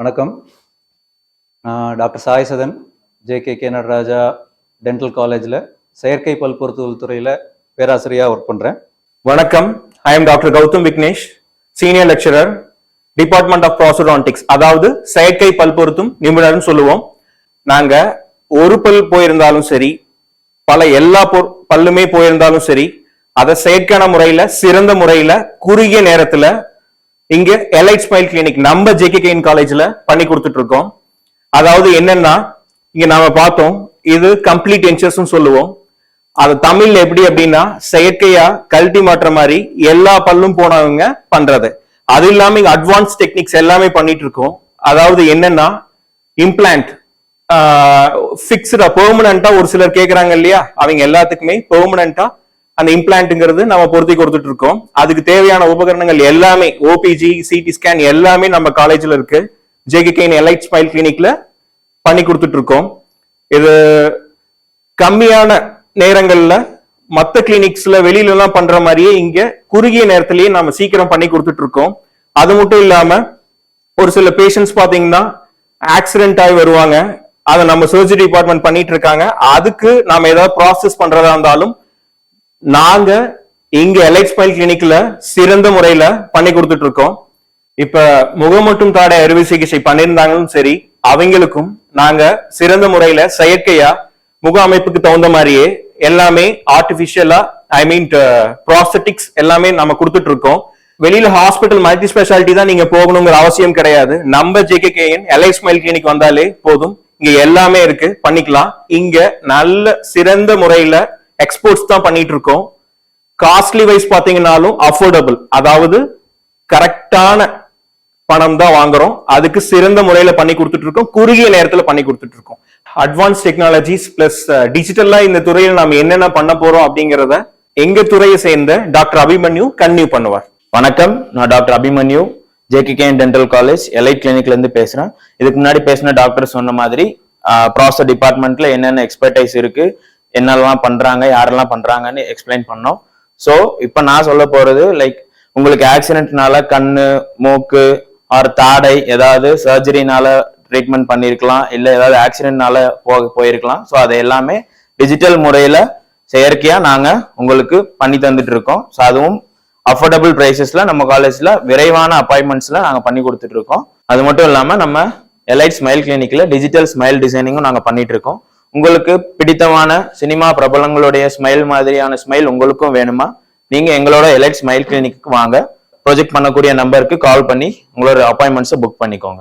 வணக்கம். நான் doctor Sai Sadhan, JKK Nataraja dental காலேஜில் செயற்கை பல் பொருத்துதல் துறையில் பேராசிரியராக ஒர்க் பண்ணுறேன். வணக்கம். I am doctor Gautham Vignesh, senior lecturer, department of prosthodontics, அதாவது செயற்கை பல் பொருத்தும் நிபுணர்னு சொல்லுவோம். நாங்க ஒரு பல் போயிருந்தாலும் சரி, எல்லா பல்லுமே போயிருந்தாலும் சரி, அதை செயற்கையான முறையில சிறந்த முறையில குறுகிய நேரத்துல இங்க எலைட் ஸ்மைல் கிளினிக் நம்ம ஜேகேகேஎன் காலேஜ்ல பண்ணி கொடுத்துட்டு இருக்கோம். அதாவது என்னன்னா, இங்க நாம பார்த்தோம், இது கம்ப்ளீட் டென்ச்சர்ஸ் சொல்லுவோம். அது தமிழ்ல எப்படி அப்படின்னா, செயற்கையா கழட்டி மாற்ற மாதிரி எல்லா பல்லும் போனவங்க பண்றது. அது இல்லாம இங்க அட்வான்ஸ் டெக்னிக்ஸ் எல்லாமே பண்ணிட்டு இருக்கோம். அதாவது என்னன்னா, இம்ப்ளான்ட் பிக்ஸ்டா பெர்மனண்டா ஒரு சிலர் கேக்குறாங்க இல்லையா, அவங்க எல்லாத்துக்குமே பெர்மனண்டா அந்த இம்ப்ளான்ட்ங்கிறது நம்ம பொருத்தி கொடுத்துட்டு இருக்கோம். அதுக்கு தேவையான உபகரணங்கள் எல்லாமே, ஓபிஜி, சிடி ஸ்கேன் எல்லாமே நம்ம காலேஜ்ல இருக்கு. ஜேகேகேஎன் எலைட் ஸ்மைல் கிளினிக்ல பண்ணி கொடுத்துட்டு இருக்கோம். இது கம்மியான நேரங்கள்ல மற்ற கிளினிக்ஸ்ல வெளியில எல்லாம் பண்ற மாதிரியே இங்க குறுகிய நேரத்திலேயே நம்ம சீக்கிரம் பண்ணி கொடுத்துட்டு இருக்கோம். அது மட்டும் இல்லாம ஒரு சில பேஷண்ட்ஸ் பாத்தீங்கன்னா ஆக்சிடென்ட் ஆகி வருவாங்க, அதை நம்ம சர்ஜரி டிபார்ட்மெண்ட் பண்ணிட்டு இருக்காங்க. அதுக்கு நாம ஏதாவது ப்ராசஸ் பண்றதா இருந்தாலும் நாங்க இங்க எலைட் ஸ்மைல் கிளினிக்ல சிறந்த முறையில பண்ணி கொடுத்துட்டு இருக்கோம். இப்ப முகம் மற்றும் தாடை அறுவை சிகிச்சை பண்ணியிருந்தாங்களும் சரி, அவங்களுக்கும் நாங்க சிறந்த முறையில செயற்கையா முக அமைப்புக்கு தகுந்த மாதிரியே எல்லாமே ஆர்டிபிஷியலா, ஐ மீன் ப்ராஸ்தட்டிக்ஸ் எல்லாமே நம்ம கொடுத்துட்டு இருக்கோம். வெளியில ஹாஸ்பிட்டல் மல்டி ஸ்பெஷாலிட்டி தான் நீங்க போகணுங்கிற அவசியம் கிடையாது. நம்ம ஜேகேகேஎன் எலைட் ஸ்மைல் கிளினிக் வந்தாலே போதும், இங்க எல்லாமே இருக்கு, பண்ணிக்கலாம். இங்க நல்ல சிறந்த முறையில எக்ஸ்போர்ட்ஸ் தான் பண்ணிட்டு இருக்கோம். காஸ்ட்லி வைஸ் பாத்தீங்கன்னாலும் அஃபோர்டபுள், அதாவது கரெக்டான பணம் தான் வாங்குறோம். அதுக்கு சிறந்த முறையில பண்ணி கொடுத்துட்டு இருக்கோம், குறுகிய நேரத்துல பண்ணி கொடுத்துட்டு இருக்கோம். அட்வான்ஸ் டெக்னாலஜிஸ் பிளஸ் டிஜிட்டலா இந்த துறையில நாம என்னென்ன பண்ண போறோம் அப்படிங்கறத எங்க துறையை சேர்ந்த டாக்டர் அபிமன்யு கன்னியூ பண்ணுவார். வணக்கம், நான் doctor Abhimanyu, JKKN dental college elite கிளினிக்ல இருந்து பேசுறேன். இதுக்கு முன்னாடி பேசின டாக்டர் சொன்ன மாதிரி ப்ராசஸ் டிபார்ட்மெண்ட்ல என்னென்ன எக்ஸ்பர்டைஸ் இருக்கு, என்னெல்லாம் பண்றாங்க, யாரெல்லாம் பண்றாங்கன்னு எக்ஸ்பிளைன் பண்ணோம். ஸோ இப்போ நான் சொல்ல போறது, லைக் உங்களுக்கு ஆக்சிடென்ட்னால கண்ணு, மூக்கு ஆர் தாடை ஏதாவது சர்ஜரினால ட்ரீட்மெண்ட் பண்ணிருக்கலாம், இல்ல ஏதாவது ஆக்சிடென்ட்னால போயிருக்கலாம். ஸோ அதை எல்லாமே டிஜிட்டல் முறையில செயற்கையா நாங்க உங்களுக்கு பண்ணி தந்துட்டு இருக்கோம். ஸோ அதுவும் அஃபோர்டபுள் பிரைசஸ்ல நம்ம காலேஜ்ல விரைவான அப்பாயின்மெண்ட்ஸ்ல நாங்க பண்ணி கொடுத்துட்டு இருக்கோம். அது மட்டும் இல்லாம நம்ம எலைட் ஸ்மைல் கிளினிக்ல டிஜிட்டல் ஸ்மைல் டிசைனிங்கும் நாங்க பண்ணிட்டு இருக்கோம். உங்களுக்கு பிடித்தமான சினிமா பிரபலங்களுடைய ஸ்மைல் மாதிரியான ஸ்மைல் உங்களுக்கும் வேணுமா, நீங்க எங்களோட எலைட் ஸ்மைல் கிளினிக்கு வாங்க. ப்ரொஜெக்ட் பண்ணக்கூடிய நம்பருக்கு கால் பண்ணி உங்களோட அப்பாயின்மெண்ட்ஸை புக் பண்ணிக்கோங்க.